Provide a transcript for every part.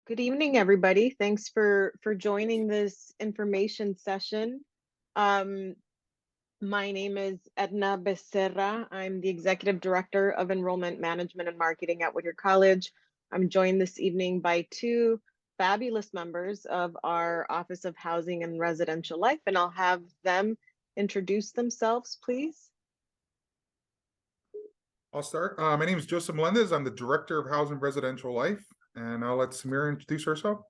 Good evening, everybody. Thanks for joining this information session. Um, my name is Edna Becerra. I'm the Executive Director of Enrollment Management and Marketing at Whittier College. I'm joined this evening by two fabulous members of our Office of Housing and Residential Life, and I'll have them introduce themselves, please. I'll start. My name is Joseph Melendez. I'm the Director of Housing and Residential Life, and I'll let Samira introduce herself.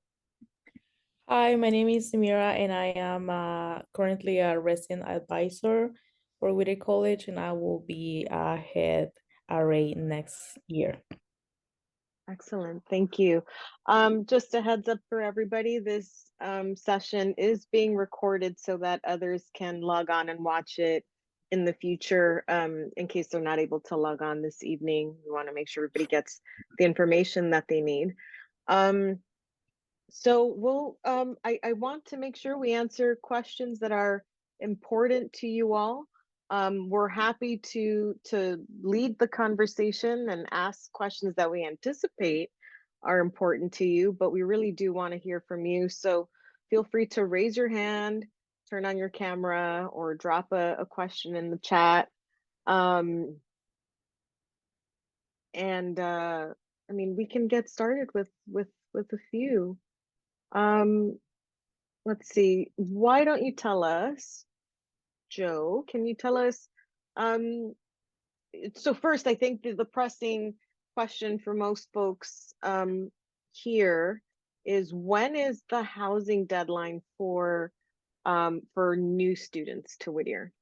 Hi, my name is Samira, and I am currently a resident advisor for Whittier College, and I will be head RA next year. Excellent, thank you. Just a heads up for everybody, this session is being recorded so that others can log on and watch it in the future. In case they're not able to log on this evening, we want to make sure everybody gets the information that they need. So I want to make sure we answer questions that are important to you all. We're happy to lead the conversation and ask questions that we anticipate are important to you, but we really do want to hear from you. So feel free to raise your hand, turn on your camera, or drop a question in the chat. I mean, we can get started with a few. Let's see. Why don't you tell us, Joe, can you tell us, so first, I think the pressing question for most folks here is, when is the housing deadline for new students to Whittier?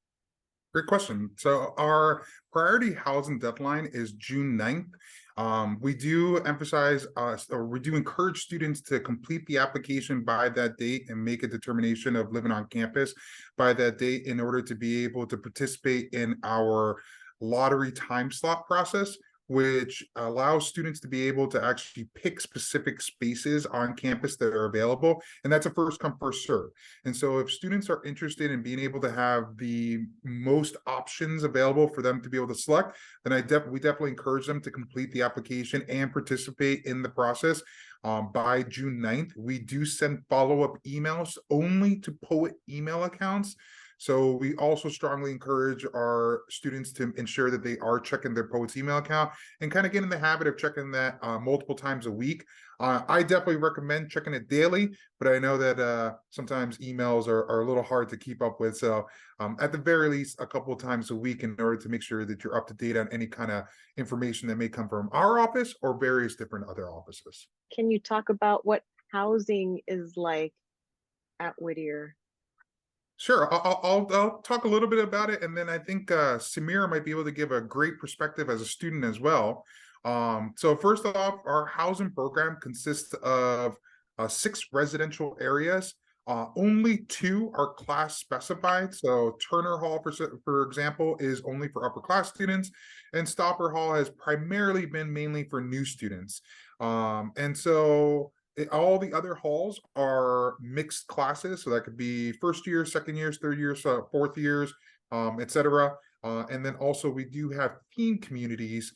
Great question. So our priority housing deadline is June 9th. We do emphasize, or we do encourage students to complete the application by that date and make a determination of living on campus by that date in order to be able to participate in our lottery time slot process, which allows students to be able to actually pick specific spaces on campus that are available. And that's a first come, first serve. And so if students are interested in being able to have the most options available for them to be able to select, then we definitely encourage them to complete the application and participate in the process. By June 9th, we do send follow-up emails only to POET email accounts. So we also strongly encourage our students to ensure that they are checking their POET's email account and kind of get in the habit of checking that multiple times a week. I definitely recommend checking it daily, but I know that sometimes emails are a little hard to keep up with. So at the very least, a couple of times a week in order to make sure that you're up to date on any kind of information that may come from our office or various different other offices. Can you talk about what housing is like at Whittier? Sure, I'll talk a little bit about it, and then I think Samira might be able to give a great perspective as a student as well. So first off, our housing program consists of 6 residential areas. Only 2 are class specified. So Turner Hall, for example, is only for upper class students, and Stopper Hall has primarily been mainly for new students. And so all the other halls are mixed classes, so that could be first year, second years, third years, fourth years, etc. And then also we do have theme communities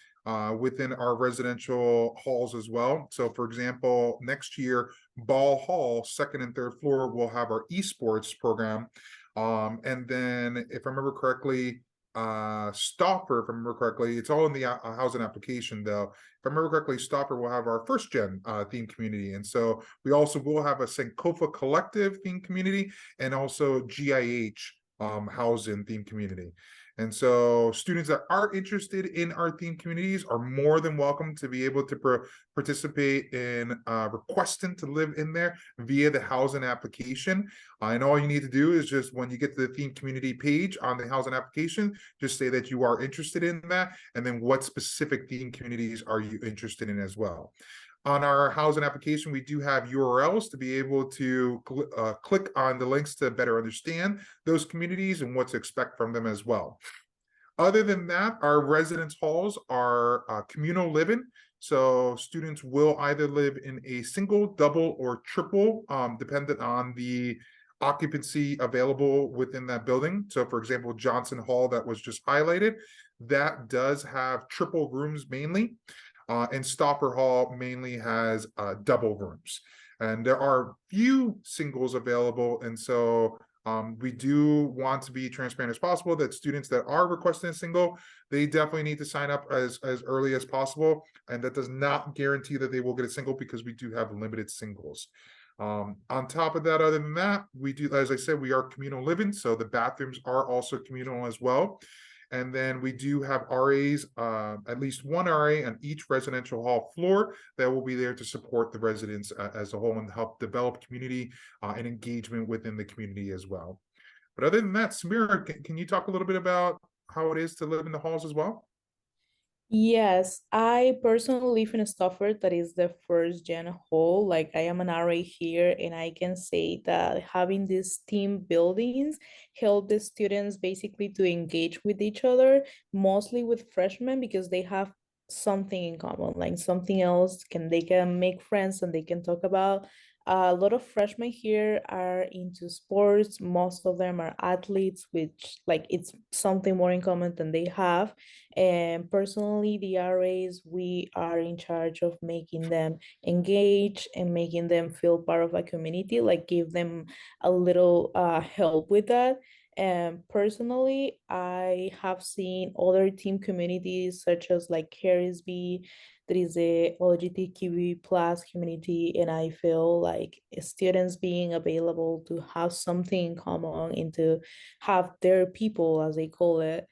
within our residential halls as well. So for example, next year, Ball Hall, second and third floor, will have our esports program. And then if I remember correctly, Stopper, if I remember correctly, it's all in the housing application though. If I remember correctly, Stopper will have our first gen theme community. And so we also will have a Sankofa Collective theme community and also GIH housing theme community. And so students that are interested in our theme communities are more than welcome to be able to participate in requesting to live in there via the housing application. And all you need to do is just, when you get to the theme community page on the housing application, just say that you are interested in that, and then what specific theme communities are you interested in as well. On our housing application, we do have URLs to be able to click on the links to better understand those communities and what to expect from them as well. Other than that, our residence halls are communal living. So students will either live in a single, double, or triple, dependent on the occupancy available within that building. So for example, Johnson Hall that was just highlighted, that does have triple rooms mainly. And Stopper Hall mainly has double rooms. And there are few singles available. And so we do want to be transparent as possible that students that are requesting a single, they definitely need to sign up as early as possible. And that does not guarantee that they will get a single because we do have limited singles. On top of that, other than that, we do, as I said, we are communal living. So the bathrooms are also communal as well. And then we do have RAs, at least one RA on each residential hall floor that will be there to support the residents as a whole and help develop community and engagement within the community as well. But other than that, Samira, can you talk a little bit about how it is to live in the halls as well? Yes, I personally live in a Stafford that is the first gen hall. Like I am an RA here, and I can say that having these team buildings help the students basically to engage with each other, mostly with freshmen because they have something in common, like something else can they can make friends and they can talk about. A lot of freshmen here are into sports. Most of them are athletes, which like it's something more in common than they have. And personally, the RAs, we are in charge of making them engage and making them feel part of a community, like give them a little help with that. And personally, I have seen other team communities such as like Harrisby, there is a LGBTQ plus community, and I feel like students being available to have something in common and to have their people, as they call it,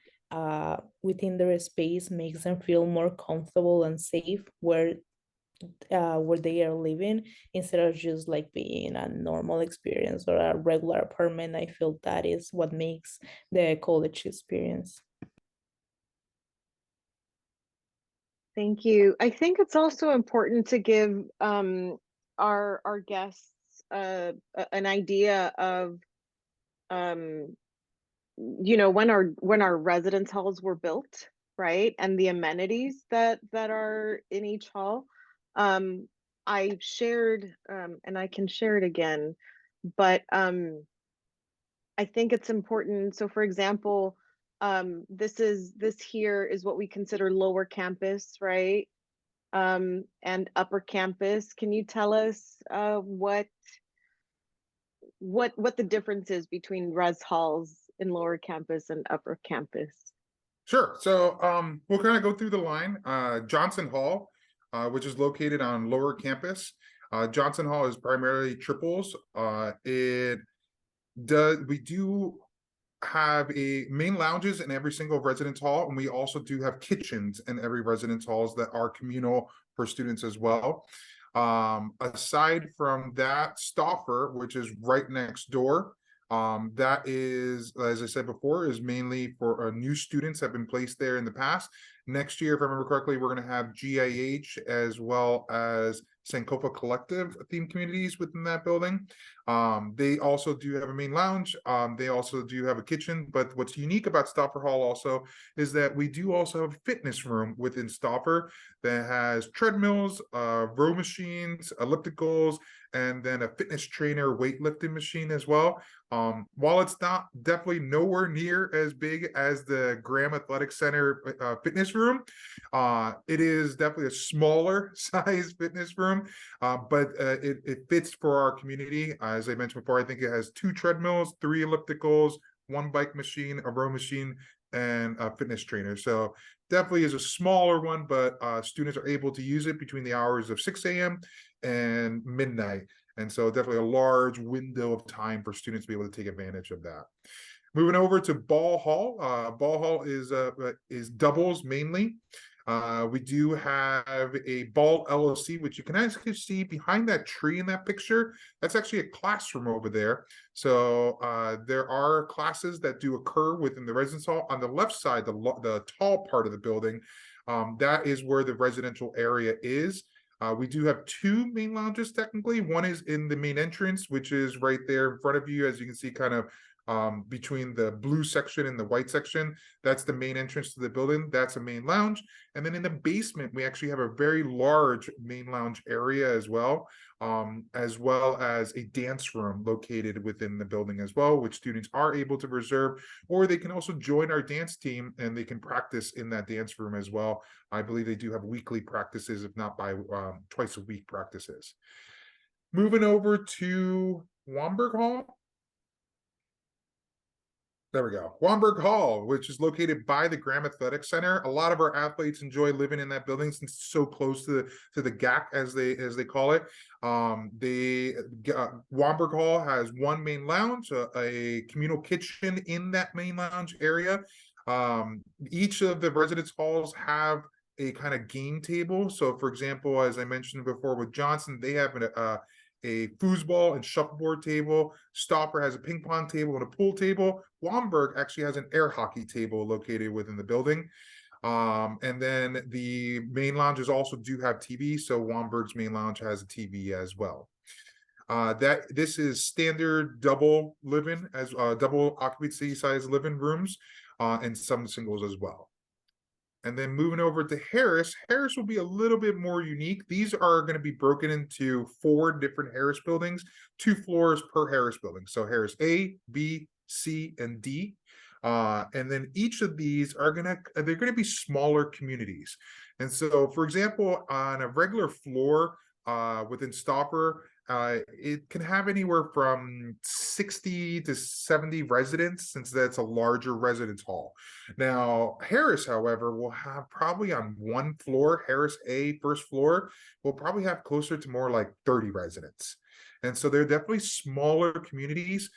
within their space makes them feel more comfortable and safe where they are living instead of just like being a normal experience or a regular apartment. I feel that is what makes the college experience. Thank you. I think it's also important to give our guests an idea of when our residence halls were built, right? And the amenities that are in each hall. I shared and I can share it again, but I think it's important. So for example, this here is what we consider lower campus, right? And upper campus. Can you tell us what the difference is between res halls in lower campus and upper campus? Sure. So we'll kind of go through the line. Johnson Hall, which is located on lower campus. Johnson Hall is primarily triples. We do have a main lounges in every single residence hall, and we also do have kitchens in every residence halls that are communal for students as well. Aside from that, Stauffer, which is right next door, that is, as I said before, is mainly for new students that have been placed there in the past. Next year, if I remember correctly, we're going to have GIH as well as Sankofa Collective theme communities within that building. They also do have a main lounge. They also do have a kitchen. But what's unique about Stauffer Hall also is that we do also have a fitness room within Stauffer that has treadmills, row machines, ellipticals, and then a fitness trainer weightlifting machine as well. While it's not definitely nowhere near as big as the Graham Athletic Center fitness room, it is definitely a smaller size fitness room, but it fits for our community. As I mentioned before, I think it has 2 treadmills, 3 ellipticals, 1 bike machine, a row machine, and a fitness trainer. So definitely is a smaller one, but students are able to use it between the hours of 6 a.m. and midnight. And so definitely a large window of time for students to be able to take advantage of that. Moving over to Ball Hall. Ball Hall is doubles mainly. We do have a Ball LLC, which you can actually see behind that tree in that picture. That's actually a classroom over there. So there are classes that do occur within the residence hall. On the left side, the tall part of the building, that is where the residential area is. We do have 2 main lounges technically. One is in the main entrance, which is right there in front of you, as you can see, kind of between the blue section and the white section. That's the main entrance to the building. That's a main lounge. And then in the basement, we actually have a very large main lounge area as well as a dance room located within the building as well, which students are able to reserve, or they can also join our dance team and they can practice in that dance room as well. I believe they do have weekly practices, if not by twice a week practices. Moving over to Womberg Hall. There we go. Womberg Hall, which is located by the Graham Athletic Center. A lot of our athletes enjoy living in that building since it's so close to the GAC, as they call it. Womberg Hall has one main lounge, a communal kitchen in that main lounge area. Each of the residence halls have a kind of game table. So, for example, as I mentioned before with Johnson, they have a foosball and shuffleboard table. Stopper has a ping pong table and a pool table. Womberg actually has an air hockey table located within the building. And then the main lounges also do have TV. So Womberg's main lounge has a TV as well. This is standard double living, as double occupancy size living rooms, and some singles as well. And then moving over to Harris, Harris will be a little bit more unique. These are going to be broken into 4 different Harris buildings, 2 floors per Harris building. So Harris A, B, C, and D. And then each of these are they're going to be smaller communities. And so, for example, on a regular floor within Stopper, it can have anywhere from 60 to 70 residents, since that's a larger residence hall. Now, Harris, however, will have probably on one floor, Harris A, first floor, will probably have closer to more like 30 residents. And so they're definitely smaller communities.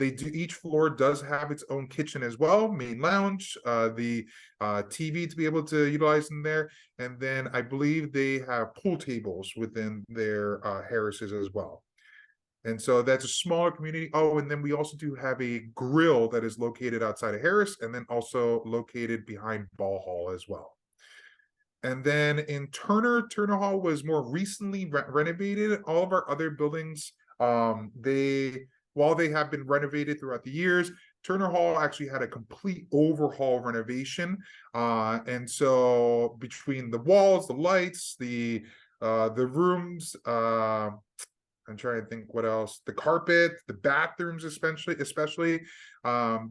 Each floor does have its own kitchen as well, main lounge, the TV to be able to utilize in there. And then I believe they have pool tables within their Harris's as well. And so that's a smaller community. Oh, and then we also do have a grill that is located outside of Harris, and then also located behind Ball Hall as well. And then in Turner Hall was more recently renovated. All of our other buildings, while they have been renovated throughout the years, Turner Hall actually had a complete overhaul renovation. And so between the walls, the lights, the rooms, I'm trying to think what else. The carpet, the bathrooms, especially,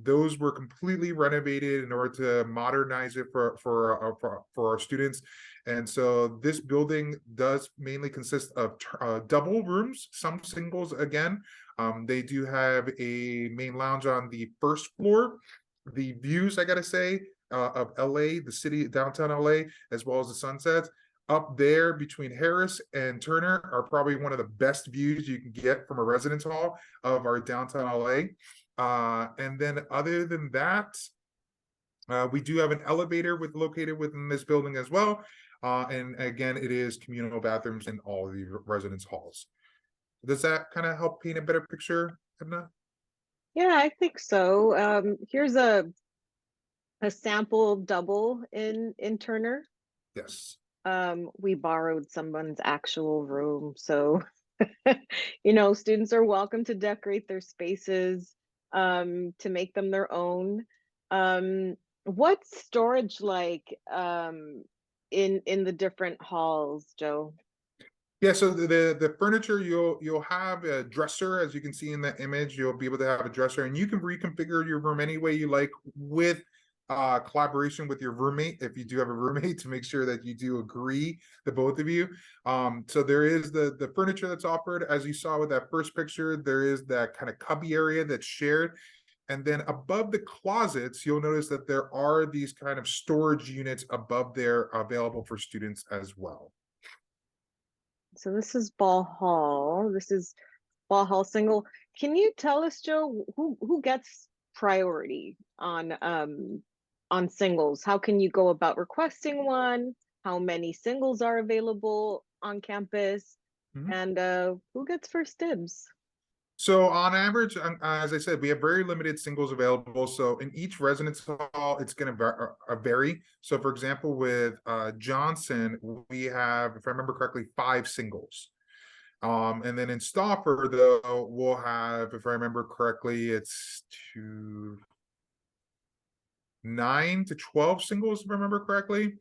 those were completely renovated in order to modernize it for our students. And so this building does mainly consist of double rooms, some singles again. They do have a main lounge on the first floor. The views, I gotta say, of LA, the city, downtown LA, as well as the sunsets, up there between Harris and Turner are probably one of the best views you can get from a residence hall of our downtown LA. And then other than that, we do have an elevator located within this building as well. And again, it is communal bathrooms in all of the residence halls. Does that kind of help paint a better picture, Edna? Yeah, I think so. Here's a sample double in Turner. Yes. We borrowed someone's actual room, so students are welcome to decorate their spaces to make them their own. What's storage like in the different halls, Joe? Yeah, so the furniture, you'll have a dresser, as you can see in that image. You'll be able to have a dresser, and you can reconfigure your room any way you like with collaboration with your roommate, if you do have a roommate, to make sure that you do agree, the both of you. So there is the furniture that's offered. As you saw with that first picture, there is that kind of cubby area that's shared. And then above the closets, you'll notice that there are these kind of storage units above there available for students as well. So this is Ball Hall. This is Ball Hall single. Can you tell us, Joe, who gets priority on singles? How can you go about requesting one? How many singles are available on campus? And who gets first dibs? So on average, as I said, we have very limited singles available. So in each residence hall, it's going to vary. So for example, with Johnson, we have, if I remember correctly, 5 singles. And then in Stoffer, though, we'll have, if I remember correctly, it's 9 to 12 singles, if I remember correctly,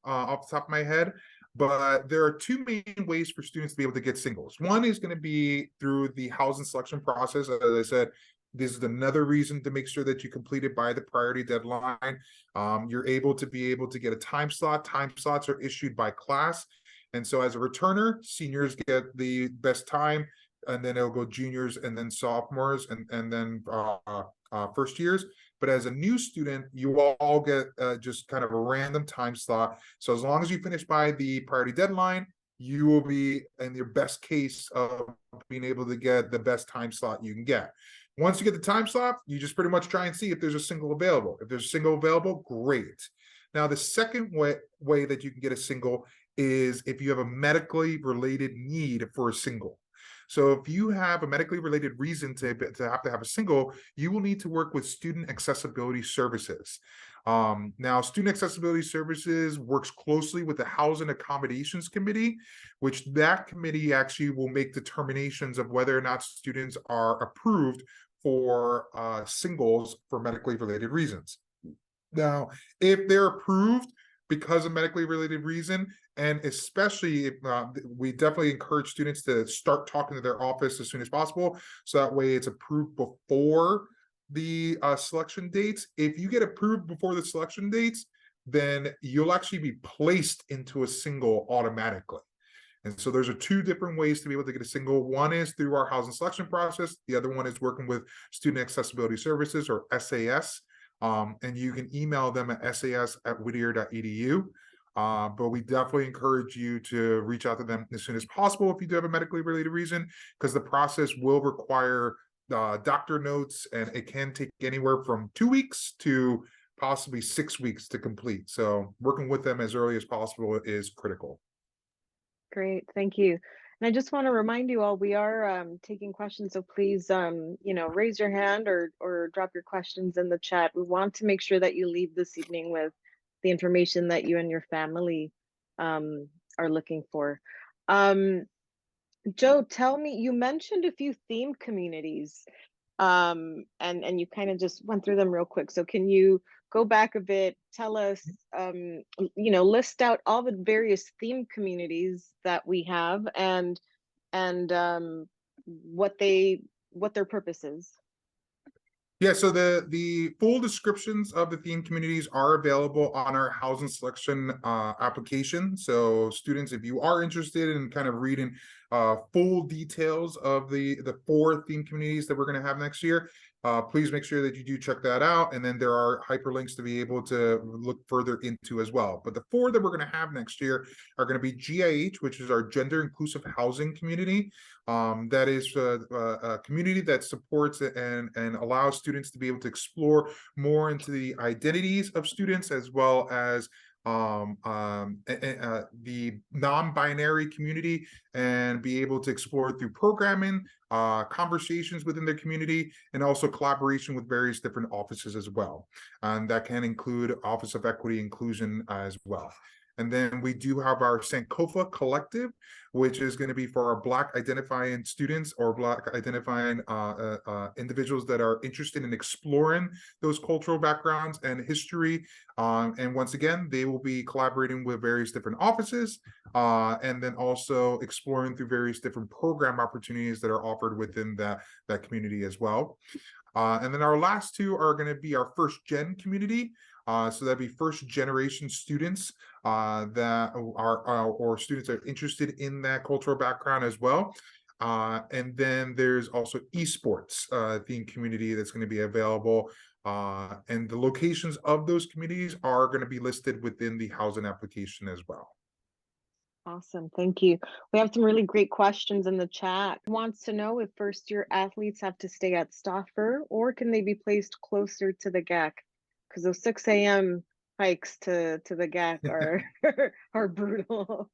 off the top of my head. But there are two main ways for students to be able to get singles. One is going to be through the housing selection process. As I said, this is another reason to make sure that you complete it by the priority deadline. You're able to get a time slot. Time slots are issued by class. And so as a returner, seniors get the best time, and then it'll go juniors and then sophomores and then first years. But as a new student, you all get just kind of a random time slot. So as long as you finish by the priority deadline, you will be in your best case of being able to get the best time slot you can get. Once you get the time slot, you just pretty much try and see if there's a single available. If there's a single available, great. Now, the second way that you can get a single is if you have a medically related need for a single. So if you have a medically related reason to have a single, you will need to work with Student Accessibility Services. Now, Student Accessibility Services works closely with the Housing Accommodations Committee, which that committee actually will make determinations of whether or not students are approved for singles for medically related reasons. Now, if they're approved because of medically related reason, and especially if we definitely encourage students to start talking to their office as soon as possible, so that way it's approved before the selection dates. If you get approved before the selection dates, then you'll actually be placed into a single automatically. And so those are two different ways to be able to get a single. One is through our housing selection process. The other one is working with Student Accessibility Services, or SAS. And you can email them at sas@whittier.edu. But we definitely encourage you to reach out to them as soon as possible if you do have a medically related reason, because the process will require doctor notes, and it can take anywhere from 2 weeks to possibly 6 weeks to complete. So working with them as early as possible is critical. Great, thank you. And I just want to remind you all, we are taking questions, so please, raise your hand or drop your questions in the chat. We want to make sure that you leave this evening with the information that you and your family are looking for. Joe, tell me, you mentioned a few theme communities, and you kind of just went through them real quick. So can you go back a bit, tell us, list out all the various theme communities that we have and what their purpose is? Yeah, so the full descriptions of the theme communities are available on our housing selection application. So students, if you are interested in kind of reading full details of the 4 theme communities that we're going to have next year, please make sure that you do check that out. And then there are hyperlinks to be able to look further into as well. But the 4 that we're going to have next year are going to be GIH, which is our Gender Inclusive Housing Community. That is a community that supports and allows students to be able to explore more into the identities of students, as well as the non-binary community, and be able to explore through programming, conversations within their community, and also collaboration with various different offices as well. And that can include Office of Equity Inclusion as well. And then we do have our Sankofa Collective, which is going to be for our Black identifying students or Black identifying individuals that are interested in exploring those cultural backgrounds and history. And once again, they will be collaborating with various different offices, and then also exploring through various different program opportunities that are offered within that community as well. And then our last 2 are going to be our first gen community. So that'd be first generation students that are or students that are interested in that cultural background as well. And then there's also esports theme community that's going to be available. And the locations of those communities are going to be listed within the housing application as well. Awesome, thank you. We have some really great questions in the chat. Wants to know if first year athletes have to stay at Stoffer, or can they be placed closer to the GAC? Because those 6 a.m. hikes to the GAC are brutal.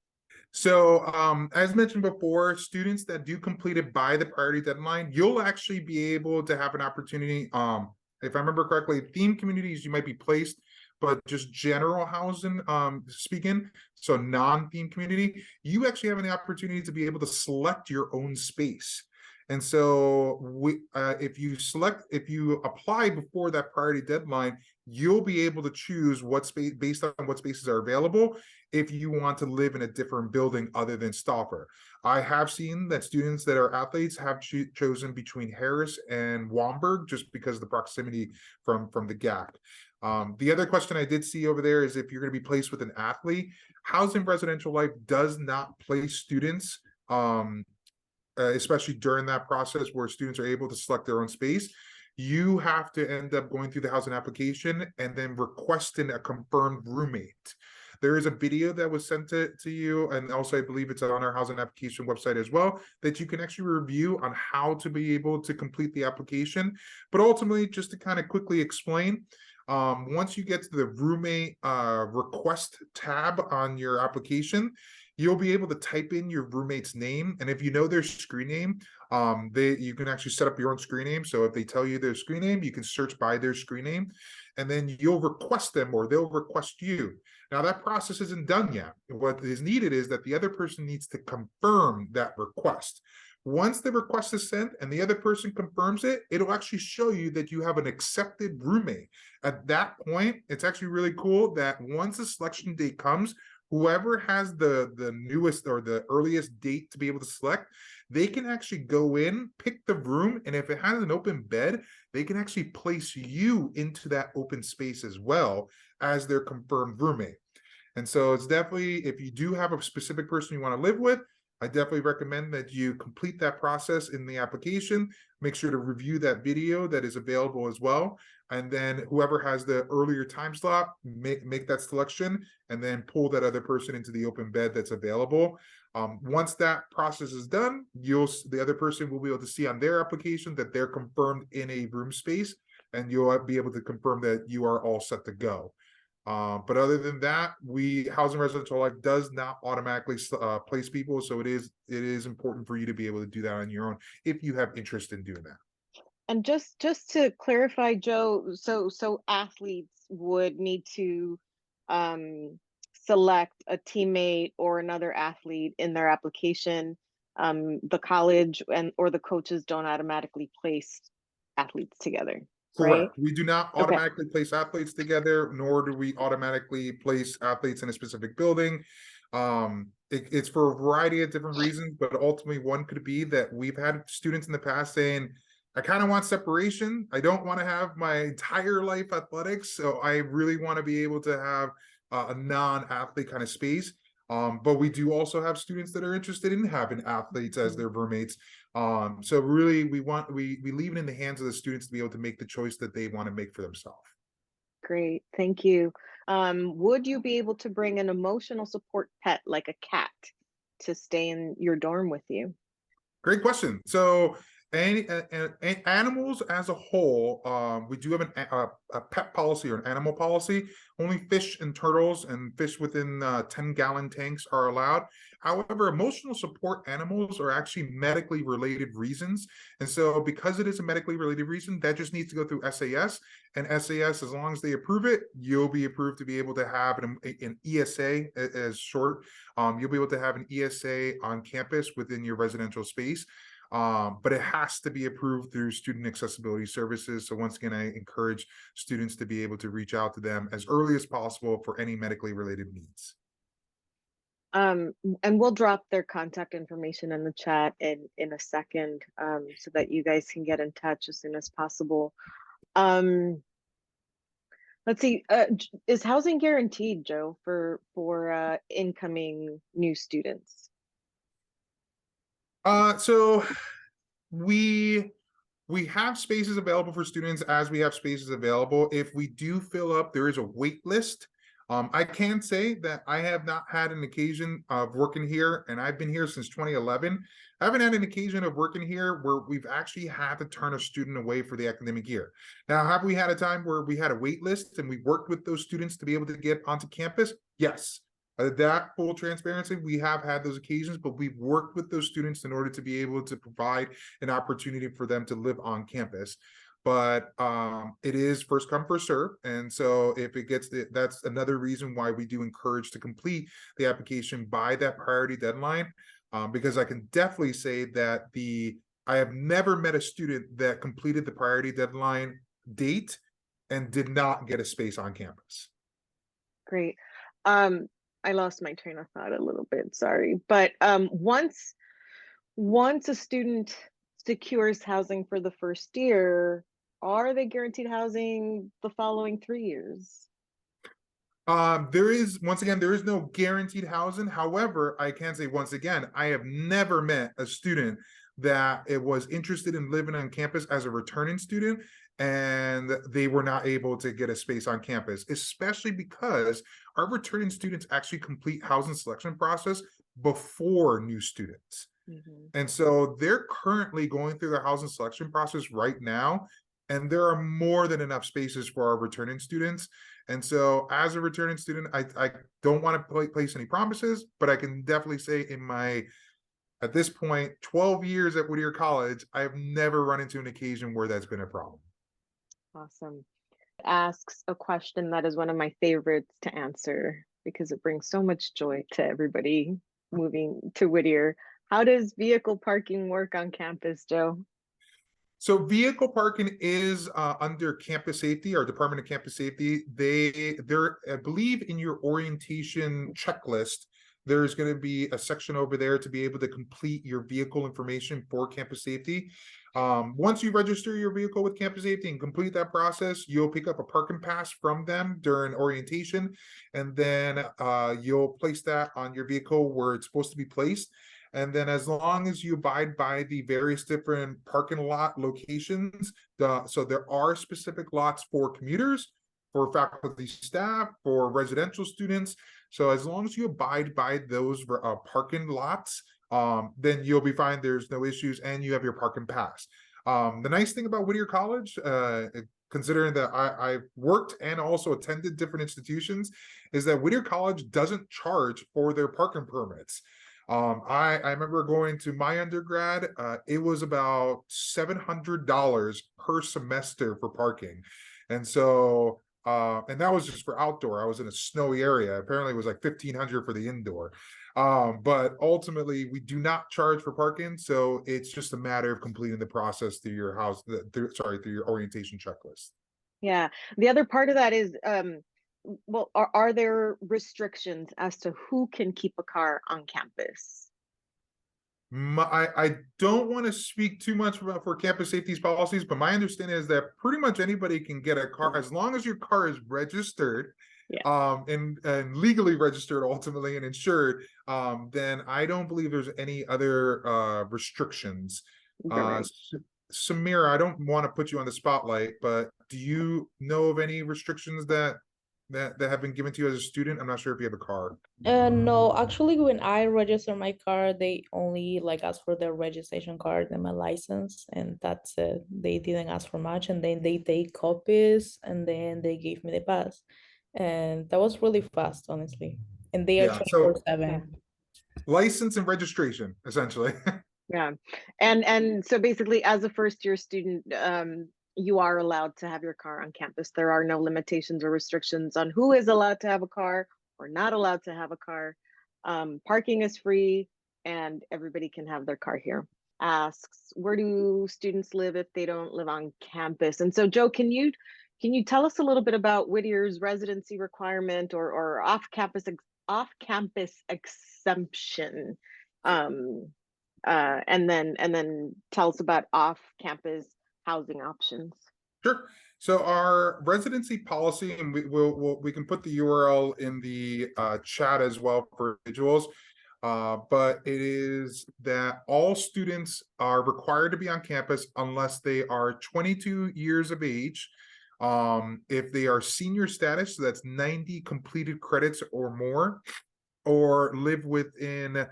So as mentioned before, students that do complete it by the priority deadline, you'll actually be able to have an opportunity. If I remember correctly, theme communities, you might be placed but just general housing speaking, so non-theme community, you actually have an opportunity to be able to select your own space. And so if you apply before that priority deadline, you'll be able to choose what space based on what spaces are available if you want to live in a different building other than Stauffer. I have seen that students that are athletes have chosen between Harris and Wamberg just because of the proximity from the gap. The other question I did see over there is if you're going to be placed with an athlete, Housing Residential Life does not place students, especially during that process where students are able to select their own space. You have to end up going through the housing application and then requesting a confirmed roommate. There is a video that was sent to you, and also I believe it's on our housing application website as well, that you can actually review on how to be able to complete the application. But ultimately, just to kind of quickly explain, once you get to the roommate request tab on your application, you'll be able to type in your roommate's name. And if you know their screen name, you can actually set up your own screen name. So if they tell you their screen name, you can search by their screen name, and then you'll request them or they'll request you. Now that process isn't done yet. What is needed is that the other person needs to confirm that request. Once the request is sent and the other person confirms it, it'll actually show you that you have an accepted roommate. At that point, it's actually really cool that once the selection date comes, whoever has the newest or the earliest date to be able to select, they can actually go in, pick the room, and if it has an open bed, they can actually place you into that open space as well as their confirmed roommate. And so it's definitely, if you do have a specific person you want to live with, I definitely recommend that you complete that process in the application. Make sure to review that video that is available as well. And then whoever has the earlier time slot, make that selection and then pull that other person into the open bed that's available. Once that process is done, the other person will be able to see on their application that they're confirmed in a room space, and you'll be able to confirm that you are all set to go. But other than that, Housing Residential Life does not automatically place people, so it is important for you to be able to do that on your own if you have interest in doing that. And just to clarify, Joe, so athletes would need to select a teammate or another athlete in their application. The college or the coaches don't automatically place athletes together. Correct. Right? We do not automatically place athletes together, nor do we automatically place athletes in a specific building. It's for a variety of different reasons, but ultimately one could be that we've had students in the past saying, I kind of want separation. I don't want to have my entire life athletics, so I really want to be able to have a non-athlete kind of space. But we do also have students that are interested in having athletes as their roommates. So really we leave it in the hands of the students to be able to make the choice that they want to make for themselves. Great, thank you. Would you be able to bring an emotional support pet like a cat to stay in your dorm with you? Great question. So animals as a whole, we do have a pet policy or an animal policy. Only fish and turtles and fish within 10-gallon tanks are allowed. However, emotional support animals are actually medically related reasons. And so because it is a medically related reason, that just needs to go through SAS. And SAS, as long as they approve it, you'll be approved to be able to have an ESA as short. You'll be able to have an ESA on campus within your residential space. But it has to be approved through Student Accessibility Services. So once again, I encourage students to be able to reach out to them as early as possible for any medically related needs. And we'll drop their contact information in the chat in a second, so that you guys can get in touch as soon as possible. Let's see, is housing guaranteed, Joe, for incoming new students? So we have spaces available for students as we have spaces available. If we do fill up, there is a wait list. I can say that I have not had an occasion of working here, and I've been here since 2011. I haven't had an occasion of working here where we've actually had to turn a student away for the academic year. Now, have we had a time where we had a wait list and we worked with those students to be able to get onto campus? Yes. That full transparency, we have had those occasions, but we've worked with those students in order to be able to provide an opportunity for them to live on campus. but it is first come, first serve. And so if it gets, that's another reason why we do encourage to complete the application by that priority deadline. Because I can definitely say that I have never met a student that completed the priority deadline date and did not get a space on campus. Great. I lost my train of thought a little bit, sorry. But once a student secures housing for the first year, are they guaranteed housing the following 3 years? There is, once again, there is no guaranteed housing. However, I can say once again, I have never met a student that it was interested in living on campus as a returning student and they were not able to get a space on campus, especially because our returning students actually complete housing selection process before new students. And so they're currently going through the housing selection process right now, and there are more than enough spaces for our returning students. And so as a returning student, I don't want to place any promises, but I can definitely say at this point, 12 years at Whittier College, I've never run into an occasion where that's been a problem. Awesome. Asks a question that is one of my favorites to answer because it brings so much joy to everybody moving to Whittier. How does vehicle parking work on campus, Joe? So vehicle parking is under campus safety, our Department of Campus Safety. They're, I believe in your orientation checklist, there's going to be a section over there to be able to complete your vehicle information for campus safety. Once you register your vehicle with campus safety and complete that process, you'll pick up a parking pass from them during orientation, and then you'll place that on your vehicle where it's supposed to be placed. And then as long as you abide by the various different parking lot locations, so there are specific lots for commuters, for faculty, staff, for residential students. So as long as you abide by those parking lots, then you'll be fine. There's no issues, and you have your parking pass. The nice thing about Whittier College, considering that I've worked and also attended different institutions, is that Whittier College doesn't charge for their parking permits. I remember going to my undergrad, it was about $700 per semester for parking. And so, and that was just for outdoor. I was in a snowy area. Apparently it was like $1,500 for the indoor. But ultimately we do not charge for parking. So it's just a matter of completing the process through your house, through your orientation checklist. Yeah. The other part of that is, well, are there restrictions as to who can keep a car on campus? I don't want to speak too much about for campus safety policies, but my understanding is that pretty much anybody can get a car as long as your car is registered, and legally registered ultimately and insured. Then I don't believe there's any other restrictions. Right. Samira, I don't want to put you on the spotlight, but do you know of any restrictions that have been given to you as a student? I'm not sure if you have a car. No, actually, when I register my car, they only like ask for the registration card and my license, and that's it. They didn't ask for much, and then they take copies, and then they gave me the pass, and that was really fast, honestly. And they are So 24/7. license and registration, essentially. Yeah. And so basically as a first year student, you are allowed to have your car on campus. There are no limitations or restrictions on who is allowed to have a car or not allowed to have a car. Parking is free and everybody can have their car here. Asks, where do students live if they don't live on campus? And so Joe, can you tell us a little bit about Whittier's residency requirement or off-campus exemption? And then tell us about off-campus housing options. Sure. So our residency policy, and we can put the URL in the chat as well for individuals. But it is that all students are required to be on campus unless they are 22 years of age. If they are senior status, so that's 90 completed credits or more, or live within, I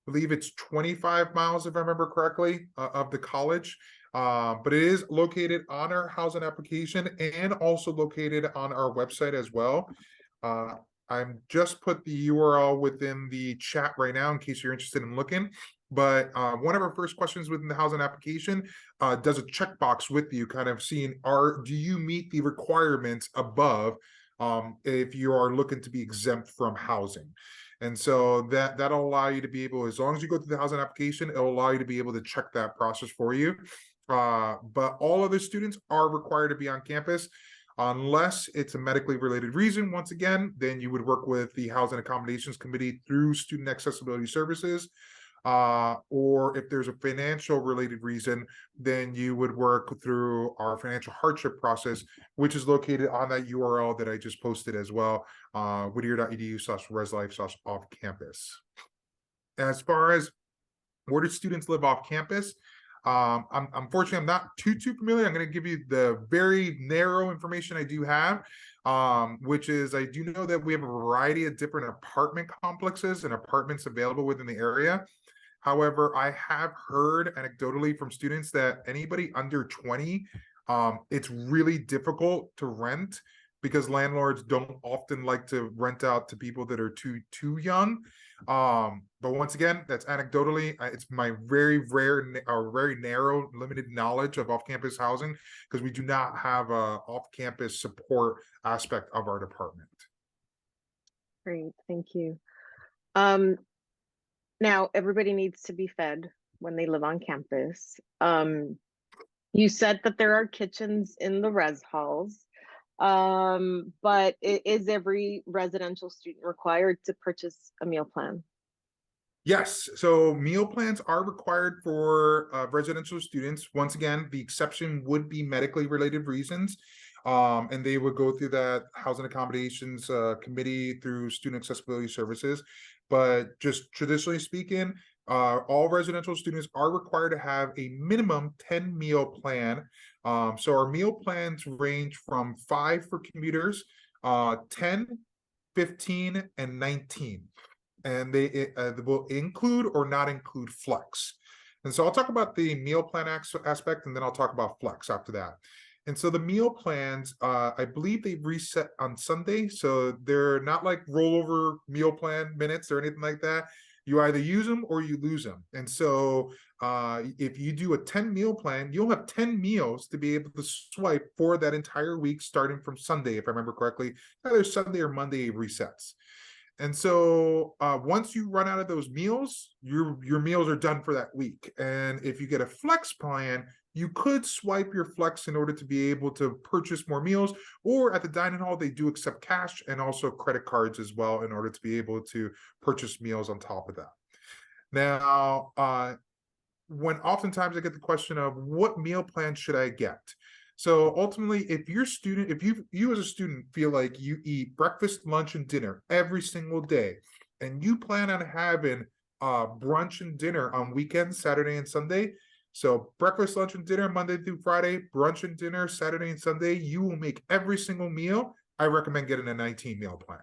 believe it's 25 miles, if I remember correctly, of the college. But it is located on our housing application and also located on our website as well. I'm just put the URL within the chat right now in case you're interested in looking. But one of our first questions within the housing application does a checkbox with you, kind of seeing do you meet the requirements above if you are looking to be exempt from housing. And so that'll allow you to be able, as long as you go through the housing application, it'll allow you to be able to check that process for you. But all other students are required to be on campus unless it's a medically related reason. Once again, then you would work with the Housing Accommodations Committee through Student Accessibility Services. Or if there's a financial related reason, then you would work through our financial hardship process, which is located on that URL that I just posted as well, whittier.edu/reslife/off campus. As far as where do students live off campus, unfortunately, I'm not too familiar. I'm going to give you the very narrow information I do have, which is I do know that we have a variety of different apartment complexes and apartments available within the area. However, I have heard anecdotally from students that anybody under 20, it's really difficult to rent because landlords don't often like to rent out to people that are too young. But once again, that's anecdotally. It's my very rare or very narrow, limited knowledge of off-campus housing because we do not have a off-campus support aspect of our department. Great, thank you. Now, everybody needs to be fed when they live on campus. You said that there are kitchens in the res halls, but is every residential student required to purchase a meal plan? Yes, so meal plans are required for residential students. Once again, the exception would be medically related reasons. And they would go through that Housing Accommodations Committee through Student Accessibility Services. But just traditionally speaking, all residential students are required to have a minimum 10 meal plan. So our meal plans range from 5 for commuters, 10, 15, and 19. And they will include or not include flex. And so I'll talk about the meal plan aspect, and then I'll talk about flex after that. And so the meal plans, I believe they reset on Sunday. So they're not like rollover meal plan minutes or anything like that. You either use them or you lose them. And so if you do a 10 meal plan, you'll have 10 meals to be able to swipe for that entire week, starting from Sunday, if I remember correctly. Either Sunday or Monday resets. And so once you run out of those meals, your meals are done for that week. And if you get a flex plan, you could swipe your flex in order to be able to purchase more meals, or at the dining hall, they do accept cash and also credit cards as well in order to be able to purchase meals on top of that. Now, when oftentimes I get the question of what meal plan should I get? So ultimately, if you as a student feel like you eat breakfast, lunch, and dinner every single day, and you plan on having brunch and dinner on weekends, Saturday and Sunday, so breakfast, lunch, and dinner Monday through Friday, brunch and dinner Saturday and Sunday, you will make every single meal. I recommend getting a 19 meal plan.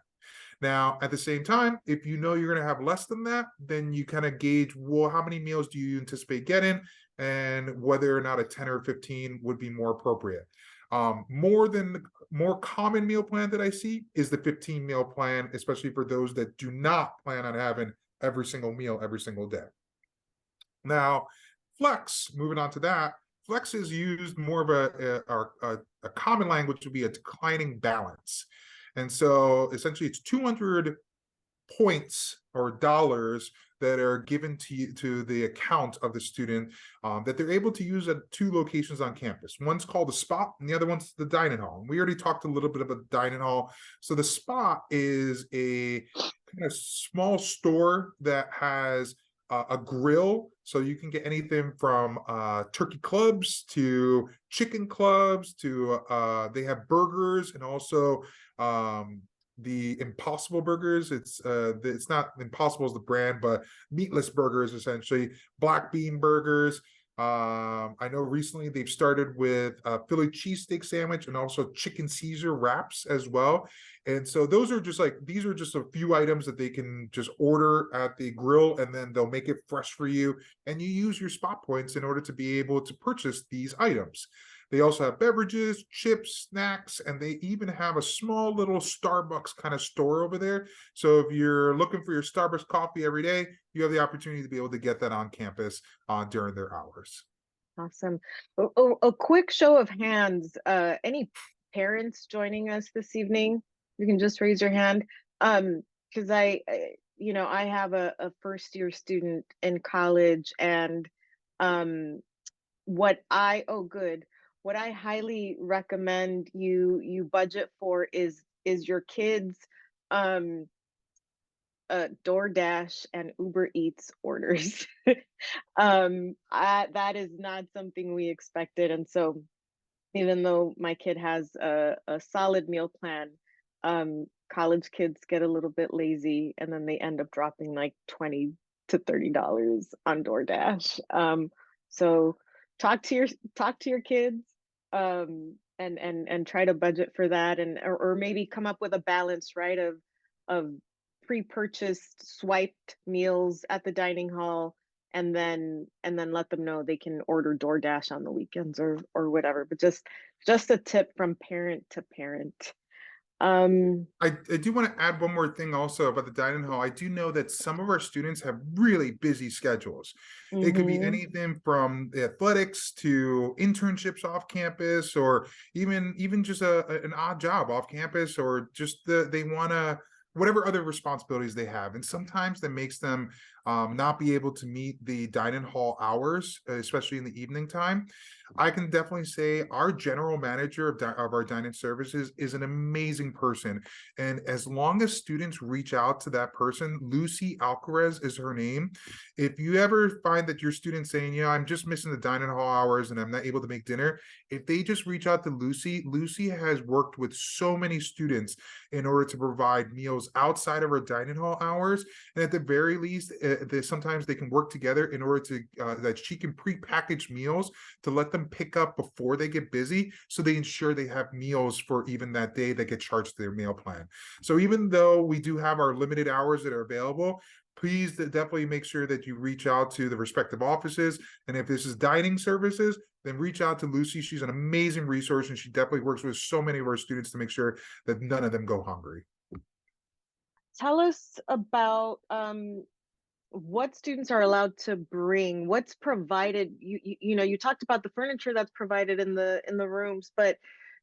Now, at the same time, if you know you're going to have less than that, then you kind of gauge, well, how many meals do you anticipate getting, and whether or not a 10 or 15 would be more appropriate. More common meal plan that I see is the 15 meal plan, especially for those that do not plan on having every single meal every single day. Now, flex, moving on to that, flex is used more of a common language would be a declining balance. And so essentially it's 200 points or dollars that are given to the account of the student that they're able to use at 2 locations on campus. One's called the Spot and the other one's the Dining Hall. And we already talked a little bit about the Dining Hall. So the Spot is a kind of small store that has a grill, so you can get anything from turkey clubs to chicken clubs to they have burgers, and also the Impossible Burgers. It's not Impossible as the brand, but meatless burgers, essentially black bean burgers. I know recently they've started with a Philly cheesesteak sandwich and also chicken Caesar wraps as well. And so these are just a few items that they can just order at the grill, and then they'll make it fresh for you. And you use your Spot points in order to be able to purchase these items. They also have beverages, chips, snacks, and they even have a small little Starbucks kind of store over there. So if you're looking for your Starbucks coffee every day, you have the opportunity to be able to get that on campus during their hours. Awesome. A quick show of hands. Any parents joining us this evening? You can just raise your hand. Because I have a first year student in college, and what I what I highly recommend you budget for is your kids DoorDash and Uber Eats orders. That is not something we expected, and so even though my kid has a solid meal plan, college kids get a little bit lazy, and then they end up dropping like $20 to $30 on DoorDash. So talk to your kids, and try to budget for that, and or maybe come up with a balance, right, of pre-purchased swiped meals at the dining hall, and then let them know they can order DoorDash on the weekends or whatever. But just a tip from parent to parent. I do want to add one more thing also about the dining hall. I do know that some of our students have really busy schedules. It could be anything from athletics to internships off campus, or even just an odd job off campus, or just they want to, whatever other responsibilities they have. And sometimes that makes them not be able to meet the dining hall hours, especially in the evening time. I can definitely say our general manager of our dining services is an amazing person. And as long as students reach out to that person, Lucy Alcaraz is her name. If you ever find that your student's saying, I'm just missing the dining hall hours and I'm not able to make dinner, if they just reach out to Lucy, Lucy has worked with so many students in order to provide meals outside of our dining hall hours. And at the very least, sometimes they can work together in order to that she can pre-package meals to let them pick up before they get busy, so they ensure they have meals for even that day that get charged to their meal plan. So even though we do have our limited hours that are available, please definitely make sure that you reach out to the respective offices. And if this is dining services, then reach out to Lucy. She's an amazing resource, and she definitely works with so many of our students to make sure that none of them go hungry. Tell us about what students are allowed to bring, what's provided. You talked about the furniture that's provided in the rooms, but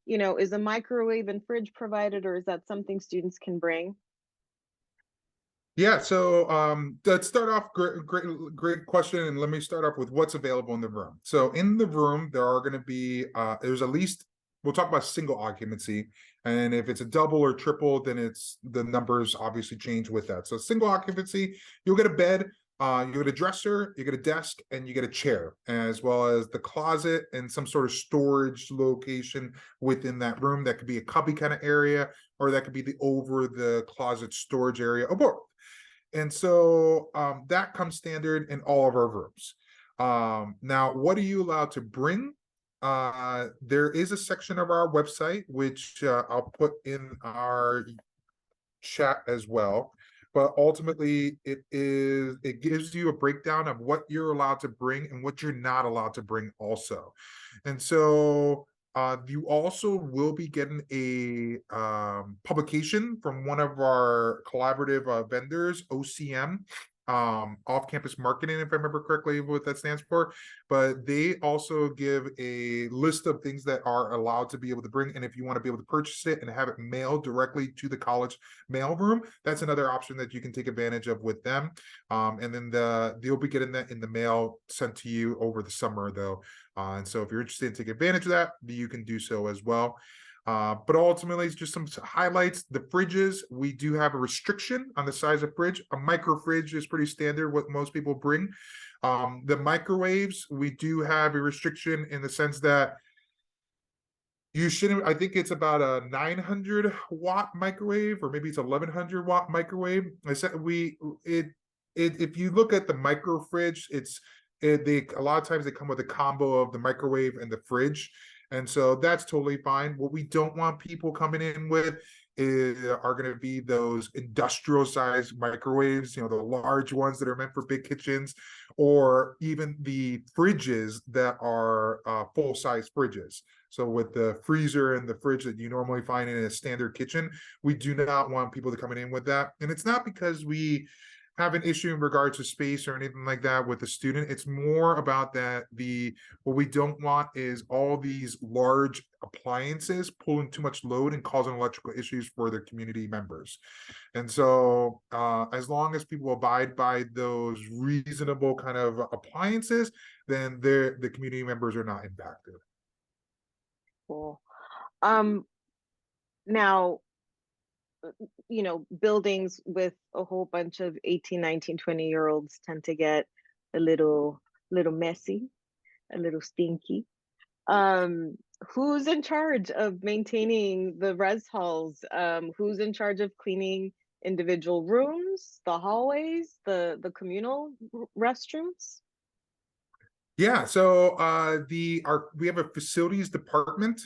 is a microwave and fridge provided, or is that something students can bring? Yeah, so let's start off. Great question, and let me start off with what's available in the room. So in the room, there are going to be there's at least, we'll talk about single occupancy, and if it's a double or triple, then it's the numbers obviously change with that. So single occupancy, you'll get a bed, you get a dresser, you get a desk, and you get a chair, as well as the closet and some sort of storage location within that room. That could be a cubby kind of area, or that could be the over the closet storage area, or both. And so that comes standard in all of our rooms. Now, what are you allowed to bring? There is a section of our website, which I'll put in our chat as well. But ultimately, it gives you a breakdown of what you're allowed to bring and what you're not allowed to bring also. And so you also will be getting a publication from one of our collaborative vendors, OCM, off-campus marketing, if I remember correctly what that stands for. But they also give a list of things that are allowed to be able to bring. And if you want to be able to purchase it and have it mailed directly to the college mailroom, that's another option that you can take advantage of with them. And then you'll be getting that in the mail sent to you over the summer, though. And so if you're interested in taking advantage of that, you can do so as well. But ultimately, it's just some highlights. The fridges, we do have a restriction on the size of fridge. A micro fridge is pretty standard, what most people bring. The microwaves, we do have a restriction in the sense that you shouldn't, I think it's about a 900 watt microwave, or maybe it's 1100 watt microwave. I said if you look at the micro fridge, a lot of times they come with a combo of the microwave and the fridge. And so that's totally fine. What we don't want people coming in with are going to be those industrial sized microwaves, the large ones that are meant for big kitchens, or even the fridges that are full size fridges. So with the freezer and the fridge that you normally find in a standard kitchen, we do not want people to come in with that. And it's not because we have an issue in regards to space or anything like that with the student. It's more about that what we don't want is all these large appliances pulling too much load and causing electrical issues for their community members. And so as long as people abide by those reasonable kind of appliances, then the community members are not impacted. Cool. Now, buildings with a whole bunch of 18, 19, 20-year-olds tend to get a little messy, a little stinky. Who's in charge of maintaining the res halls? Who's in charge of cleaning individual rooms, the hallways, the communal restrooms? Yeah, so we have a facilities department,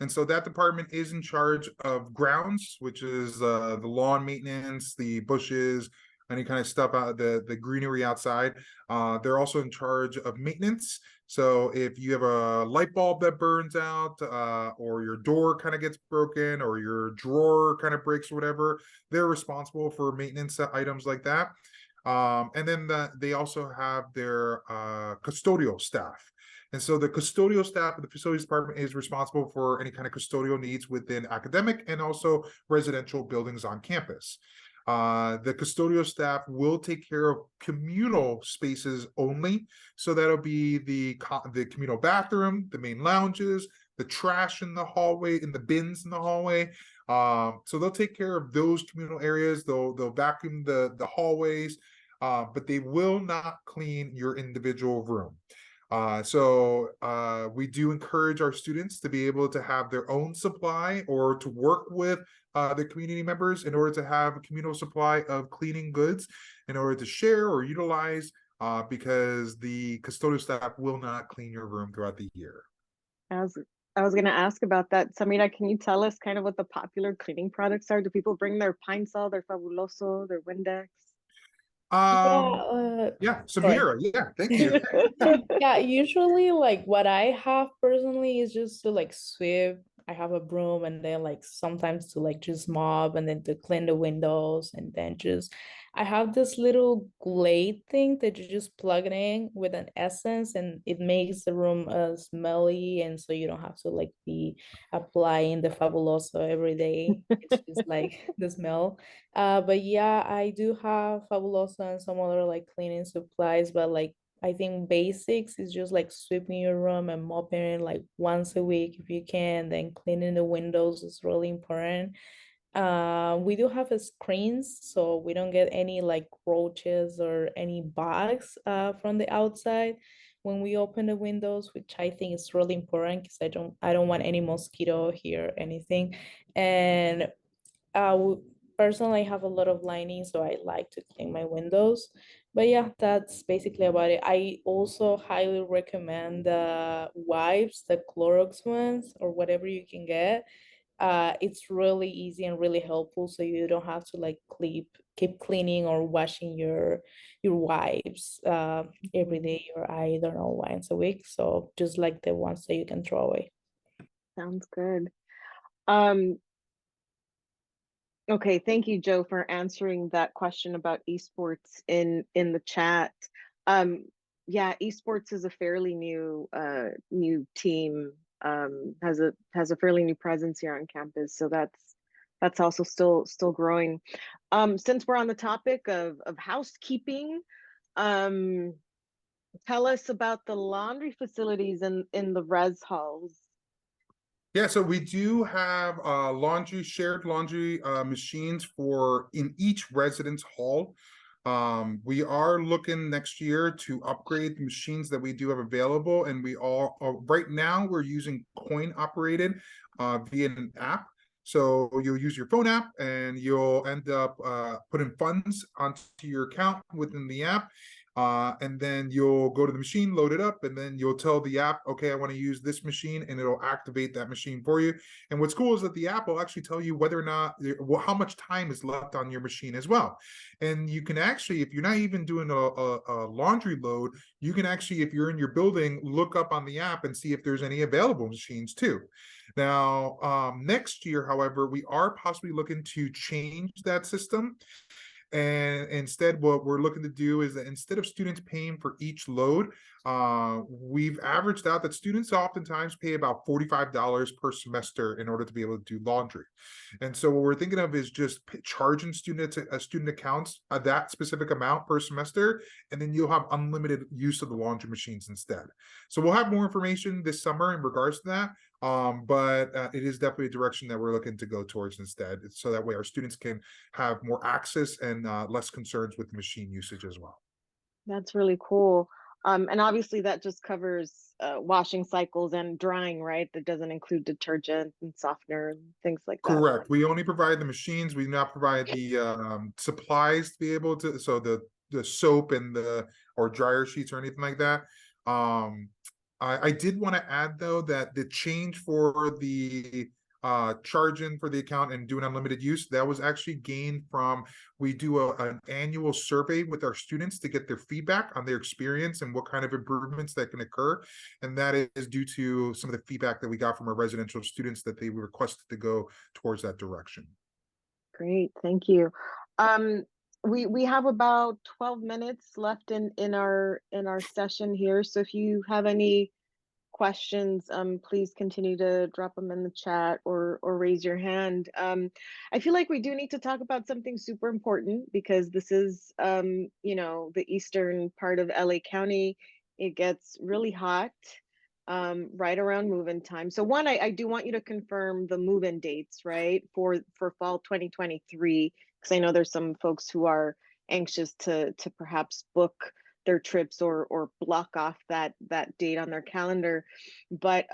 and so that department is in charge of grounds, which is the lawn maintenance, the bushes, any kind of stuff out the greenery outside. They're also in charge of maintenance. So if you have a light bulb that burns out, or your door kind of gets broken, or your drawer kind of breaks or whatever, they're responsible for maintenance items like that. And then they also have their custodial staff. And so the custodial staff of the facilities department is responsible for any kind of custodial needs within academic and also residential buildings on campus. The custodial staff will take care of communal spaces only. So that'll be the communal bathroom, the main lounges, the trash in the hallway, in the bins in the hallway. So they'll take care of those communal areas. They'll vacuum the hallways, but they will not clean your individual room. So we do encourage our students to be able to have their own supply or to work with the community members in order to have a communal supply of cleaning goods in order to share or utilize, because the custodial staff will not clean your room throughout the year. I was going to ask about that. Samira, can you tell us kind of what the popular cleaning products are? Do people bring their Pine Sol, their Fabuloso, their Windex? Yeah, Sorry. Samira, yeah, thank you. Yeah, usually like what I have personally is just to like sweep. I have a broom, and then like sometimes to like just mop, and then to clean the windows, and then just I have this little glade thing that you just plug it in with an essence, and it makes the room smelly, and so you don't have to like be applying the Fabuloso every day. It's just like the smell. But yeah, I do have Fabuloso and some other like cleaning supplies, but like I think basics is just like sweeping your room and mopping it like once a week if you can. Then cleaning the windows is really important. We do have a screens, so we don't get any like roaches or any bugs from the outside when we open the windows, which I think is really important because I don't want any mosquito here or anything. And personally, I have a lot of lining, so I like to clean my windows. But yeah, that's basically about it. I also highly recommend the wipes, the Clorox ones, or whatever you can get. It's really easy and really helpful, so you don't have to like keep cleaning or washing your wipes every day, or I don't know, once a week. So just like the ones that you can throw away. Sounds good. Okay, thank you, Joe, for answering that question about esports in the chat. Yeah, esports is a fairly new team, has a fairly new presence here on campus, so that's also still growing. Since we're on the topic of housekeeping, tell us about the laundry facilities in the res halls. Yeah, so we do have shared laundry machines in each residence hall. We are looking next year to upgrade the machines that we do have available, and right now we're using coin operated via an app. So you'll use your phone app, and you'll end up putting funds onto your account within the app. And then you'll go to the machine, load it up, and then you'll tell the app, okay, I want to use this machine, and it'll activate that machine for you. And what's cool is that the app will actually tell you whether or not, well, how much time is left on your machine as well. And you can actually, if you're not even doing a laundry load, you can actually, if you're in your building, look up on the app and see if there's any available machines too. Now, next year, however, we are possibly looking to change that system. And instead, what we're looking to do is that instead of students paying for each load, we've averaged out that students oftentimes pay about $45 per semester in order to be able to do laundry. And so what we're thinking of is just charging student accounts that specific amount per semester, and then you'll have unlimited use of the laundry machines instead. So we'll have more information this summer in regards to that. But it is definitely a direction that we're looking to go towards instead, so that way our students can have more access and less concerns with machine usage as well. That's really cool. And obviously that just covers washing cycles and drying, right? That doesn't include detergent and softener and things like that. Correct. We only provide the machines. We do not provide the supplies to be able to, so the soap and the or dryer sheets or anything like that. I did want to add though that the change for the charging for the account and doing unlimited use, that was actually gained from, we do an annual survey with our students to get their feedback on their experience and what kind of improvements that can occur. And that is due to some of the feedback that we got from our residential students that they requested to go towards that direction. Great, thank you. We have about 12 minutes left in our session here. So if you have any questions, please continue to drop them in the chat or raise your hand. I feel like we do need to talk about something super important because this is, you know, the eastern part of LA County. It gets really hot right around move-in time. So one, I do want you to confirm the move-in dates, right, for fall 2023, because I know there's some folks who are anxious to perhaps book their trips or block off that date on their calendar. But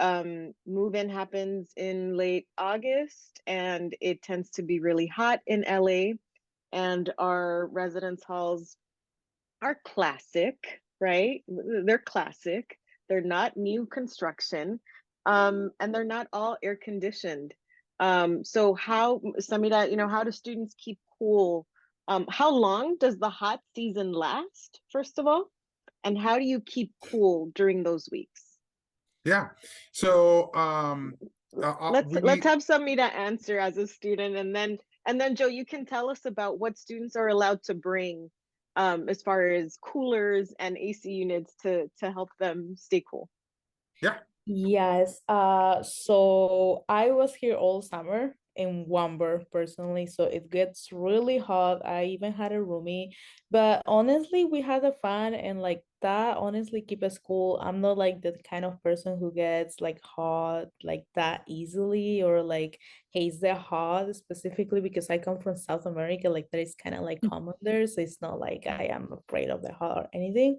move-in happens in late August, and it tends to be really hot in LA, and our residence halls are classic, right? They're classic. They're not new construction, and they're not all air conditioned. So how, Samira, you know, how do students keep cool? How long does the hot season last, first of all? And how do you keep cool during those weeks? Yeah. So Let's have Samira answer as a student, and then Joe, you can tell us about what students are allowed to bring as far as coolers and AC units to help them stay cool. Yeah. Yes, so I was here all summer in Wamber personally, so it gets really hot. I even had a roomie, but honestly, we had a fun and like that honestly keep us cool. I'm not like the kind of person who gets like hot like that easily or like hates the hot specifically because I come from South America, like that is kind of like common there, so it's not like I am afraid of the hot or anything.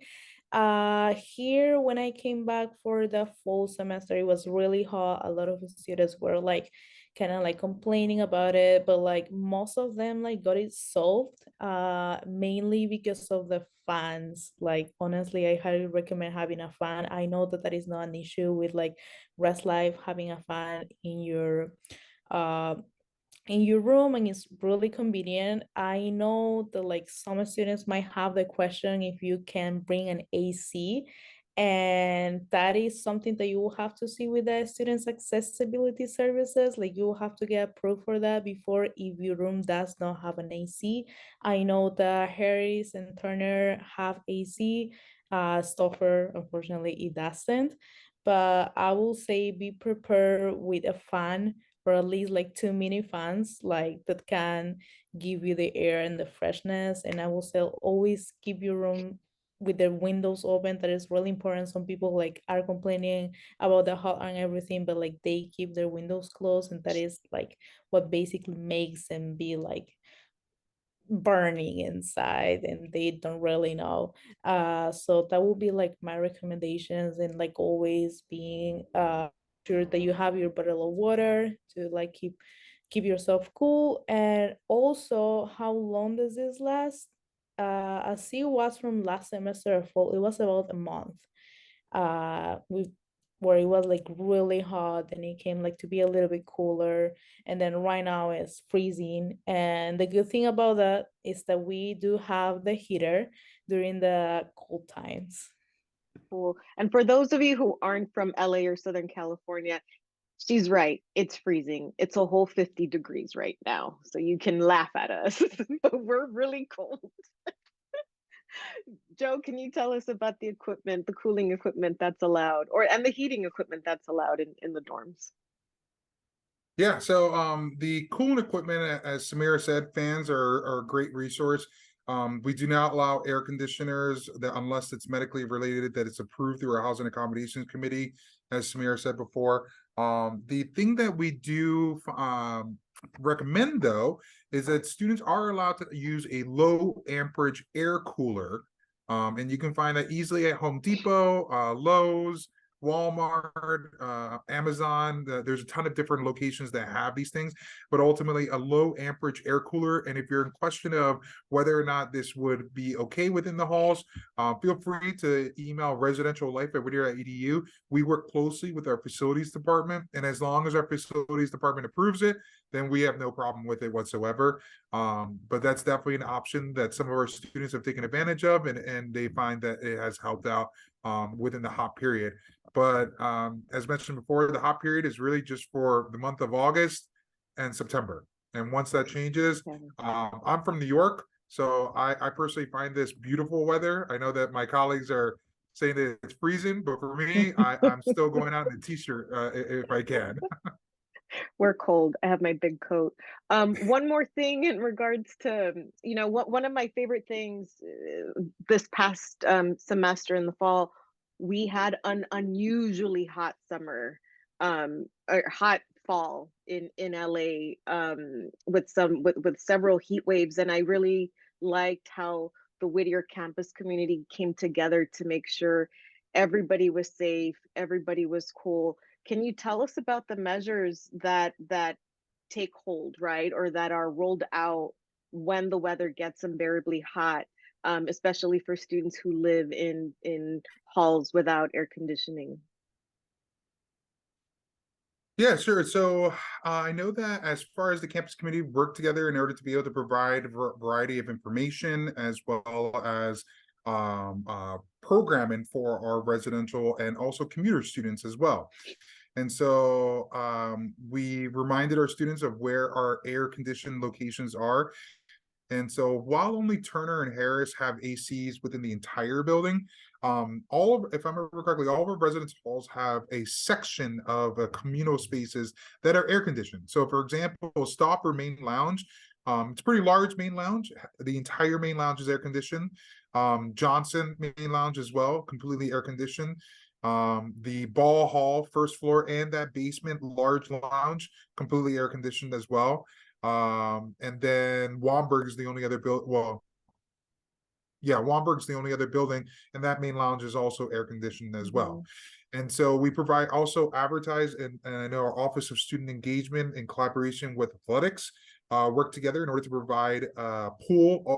Here when I came back for the fall semester, it was really hot. A lot of the students were like kind of like complaining about it, but like most of them like got it solved, mainly because of the fans. Like honestly, I highly recommend having a fan. I know that that is not an issue with like Rest Life having a fan uh in your room, and it's really convenient. I know that like some students might have the question if you can bring an AC, and that is something that you will have to see with the students accessibility services. Like you will have to get approved for that before, if your room does not have an AC. I know that Harris and Turner have AC. Stoffer, unfortunately, it doesn't. But I will say be prepared with a fan, or at least like two mini fans like that can give you the air and the freshness. And I will say always keep your room with the windows open. That is really important. Some people like are complaining about the hot and everything, but like they keep their windows closed, and that is like what basically makes them be like burning inside and they don't really know. So that will be like my recommendations, and like always being sure that you have your bottle of water to like keep yourself cool. And also, how long does this last? as it was from last semester fall, it was about a month. We where it was like really hot, and it came like to be a little bit cooler, and then right now it's freezing. And the good thing about that is that we do have the heater during the cold times. Cool. And for those of you who aren't from LA or Southern California, she's right. It's freezing. It's a whole 50 degrees right now. So you can laugh at us, but we're really cold. Joe, can you tell us about the equipment, the cooling equipment that's allowed, and the heating equipment that's allowed in the dorms? Yeah, so the cooling equipment, as Samira said, fans are a great resource. We do not allow air conditioners that unless it's medically related, that it's approved through our Housing Accommodations Committee, as Samira said before. The thing that we do recommend though is that students are allowed to use a low amperage air cooler. And you can find that easily at Home Depot, Lowe's, Walmart, Amazon. There's a ton of different locations that have these things, but ultimately a low amperage air cooler. And if you're in question of whether or not this would be okay within the halls, feel free to email residentiallife@whittier.edu. We work closely with our facilities department, and as long as our facilities department approves it, then we have no problem with it whatsoever. But that's definitely an option that some of our students have taken advantage of, and they find that it has helped out within the hot period. But as mentioned before, the hot period is really just for the month of August and September. And once that changes, I'm from New York, so I personally find this beautiful weather. I know that my colleagues are saying that it's freezing, but for me, I'm still going out in a t-shirt if I can. We're cold. I have my big coat. One more thing in regards to, one of my favorite things this past semester in the fall, we had an unusually hot summer, or hot fall in LA, with several heat waves, and I really liked how the Whittier campus community came together to make sure everybody was safe, everybody was cool. Can you tell us about the measures that take hold, right, or that are rolled out when the weather gets unbearably hot, especially for students who live in halls without air conditioning? Yeah, sure. So I know that as far as the campus committee work together in order to be able to provide a variety of information as well as programming for our residential and also commuter students as well. And so we reminded our students of where our air conditioned locations are. And so while only Turner and Harris have ACs within the entire building, if I remember correctly, all of our residence halls have a section of communal spaces that are air conditioned. So for example, Stop or Main Lounge, it's a pretty large main lounge. The entire main lounge is air conditioned. Johnson Main Lounge as well, completely air conditioned. The Ball Hall, first floor, and that basement large lounge, completely air conditioned as well. And then Womberg is the only other Womberg's the only other building, and that main lounge is also air conditioned as well. And so we provide also advertise, and I know our Office of Student Engagement in collaboration with athletics work together in order to provide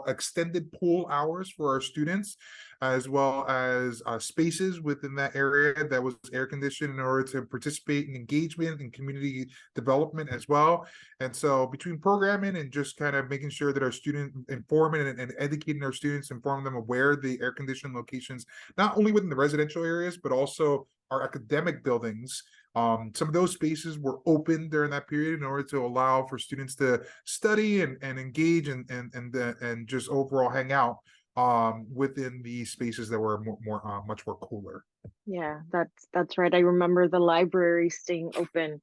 extended pool hours for our students, as well as spaces within that area that was air conditioned in order to participate in engagement and community development as well. And so between programming and just kind of making sure that our student informing and educating our students, inform them of where the air conditioned locations, not only within the residential areas, but also our academic buildings. Some of those spaces were open during that period in order to allow for students to study and engage and just overall hang out within the spaces that were much more cooler. Yeah, that's right. I remember the library staying open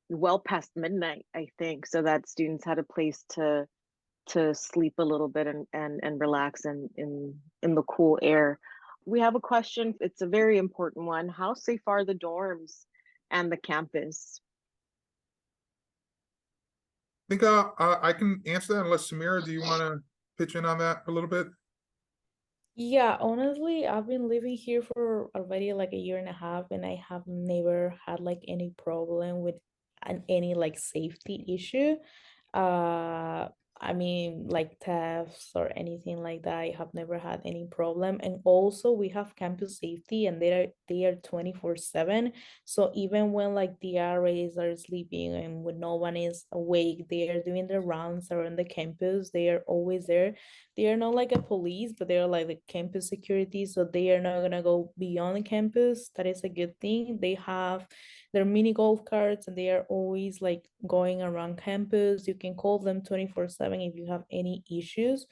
well past midnight, I think, so that students had a place to sleep a little bit and relax in the cool air. We have a question. It's a very important one. How safe are the dorms and the campus? I think I can answer that unless Samira, do you want to pitch in on that a little bit? Yeah, honestly, I've been living here for already like a year and a half, and I have never had like any problem with any like safety issue. Uh, I mean, like thefts or anything like that. I have never had any problem. And also we have campus safety and they are 24/7. So even when like the RAs are sleeping and when no one is awake, they are doing their rounds around the campus. They are always there. They are not like a police, but they are like the campus security. So they are not gonna go beyond the campus. That is a good thing. They have their mini golf carts and they are always like going around campus. You can call them 24/7 if you have any issues.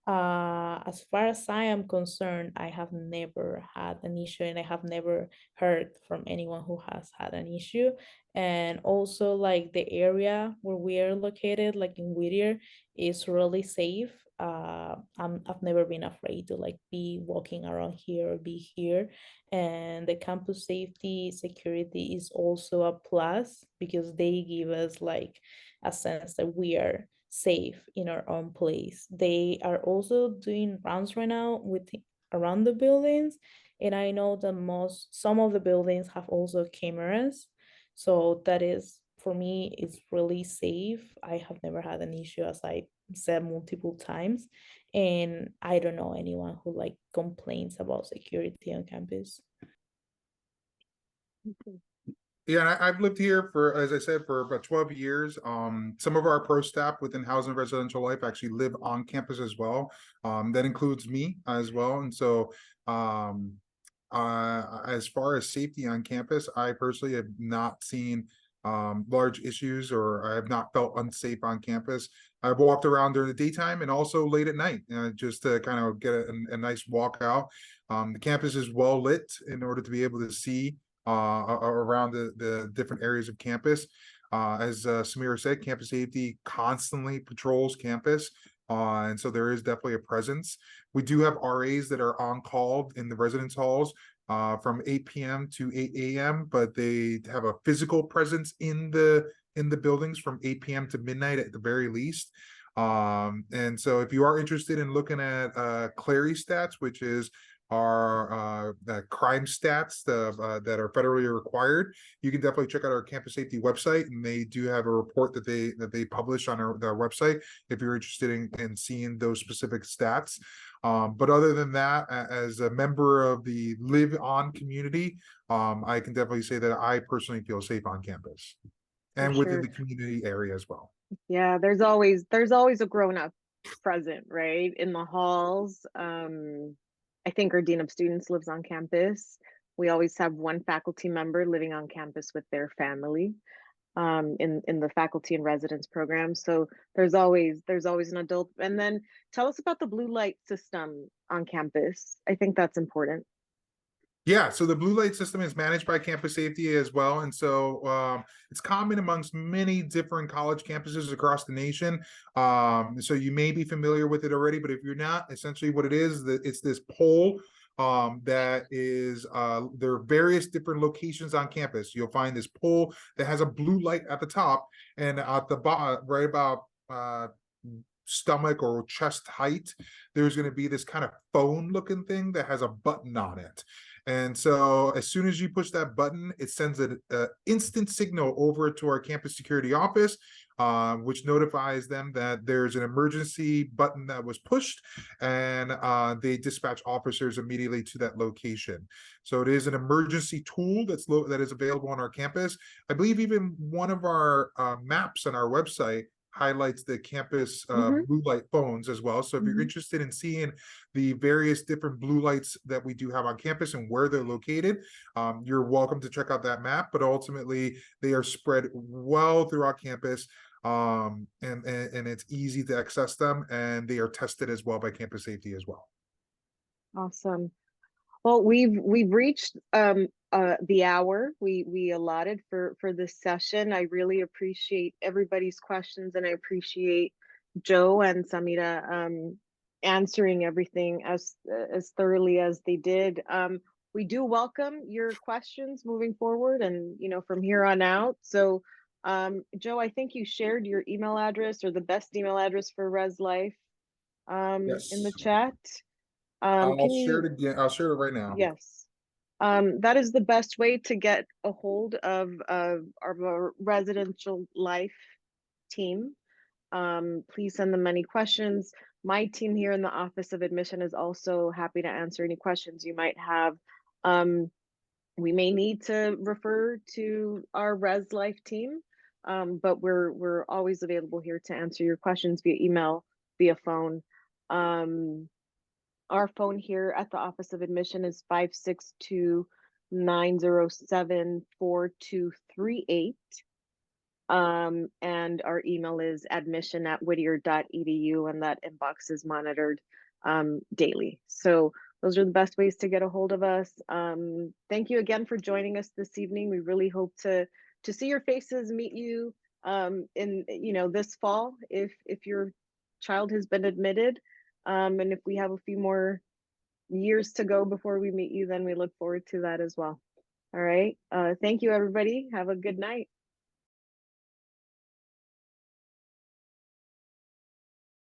As far as I am concerned, I have never had an issue and I have never heard from anyone who has had an issue. And also like the area where we are located, like in Whittier, is really safe. I've never been afraid to like be walking around here or be here, and the campus safety security is also a plus because they give us like a sense that we are safe in our own place. They are also doing rounds right now with around the buildings, and I know that some of the buildings have also cameras, so that is for me is really safe. I have never had an issue, as I said multiple times, and I don't know anyone who like complains about security on campus. Yeah, and I've lived here for, as I said, for about 12 years. Some of our pro staff within Housing and Residential Life actually live on campus as well. That includes me as well. And so, as far as safety on campus, I personally have not seen large issues, or I have not felt unsafe on campus. I've walked around during the daytime and also late at night, just to kind of get a nice walk out. The campus is well lit in order to be able to see around the different areas of campus. As Samira said, campus safety constantly patrols campus. And so there is definitely a presence. We do have RAs that are on call in the residence halls from 8 p.m. to 8 a.m., but they have a physical presence in the buildings from 8 p.m. to midnight at the very least. And so if you are interested in looking at Clary stats, which is our crime stats that are federally required, you can definitely check out our campus safety website, and they do have a report that they publish on their website if you're interested in seeing those specific stats. But other than that, as a member of the Live On community, I can definitely say that I personally feel safe on campus and For within sure. the community area as well. Yeah, there's always a grown-up present, right, in the halls. I think our dean of students lives on campus. We always have one faculty member living on campus with their family, in the faculty and residence program. So there's always an adult. And then tell us about the blue light system on campus. I think that's important. Yeah, so the blue light system is managed by campus safety as well. And so it's common amongst many different college campuses across the nation. So you may be familiar with it already, but if you're not, essentially what it is, it's this pole that is, there are various different locations on campus. You'll find this pole that has a blue light at the top, and at the bottom, right about stomach or chest height, there's going to be this kind of phone looking thing that has a button on it. And so as soon as you push that button, it sends an instant signal over to our campus security office, which notifies them that there's an emergency button that was pushed, and they dispatch officers immediately to that location. So it is an emergency tool that is available on our campus. I believe even one of our maps on our website highlights the campus blue light phones as well. So if you're interested in seeing the various different blue lights that we do have on campus and where they're located, you're welcome to check out that map. But ultimately, they are spread well throughout campus, and it's easy to access them, and they are tested as well by campus safety as well. Awesome. Well, we've reached the hour we allotted for this session. I really appreciate everybody's questions, and I appreciate Joe and Samira answering everything as thoroughly as they did. We do welcome your questions moving forward, and from here on out. So, Joe, I think you shared your email address, or the best email address for Res Life, in the Yes. chat. I'll Can share you? it again. I'll share it right now. Yes. That is the best way to get a hold of our residential life team. Please send them any questions. My team here in the Office of Admission is also happy to answer any questions you might have. We may need to refer to our Res Life team, but we're always available here to answer your questions via email, via phone. Our phone here at the Office of Admission is 562-907-4238. And our email is admission@whittier.edu, and that inbox is monitored daily. So those are the best ways to get a hold of us. Thank you again for joining us this evening. We really hope to see your faces, meet you in this fall if your child has been admitted. And if we have a few more years to go before we meet you, then we look forward to that as well. All right. Thank you, everybody. Have a good night.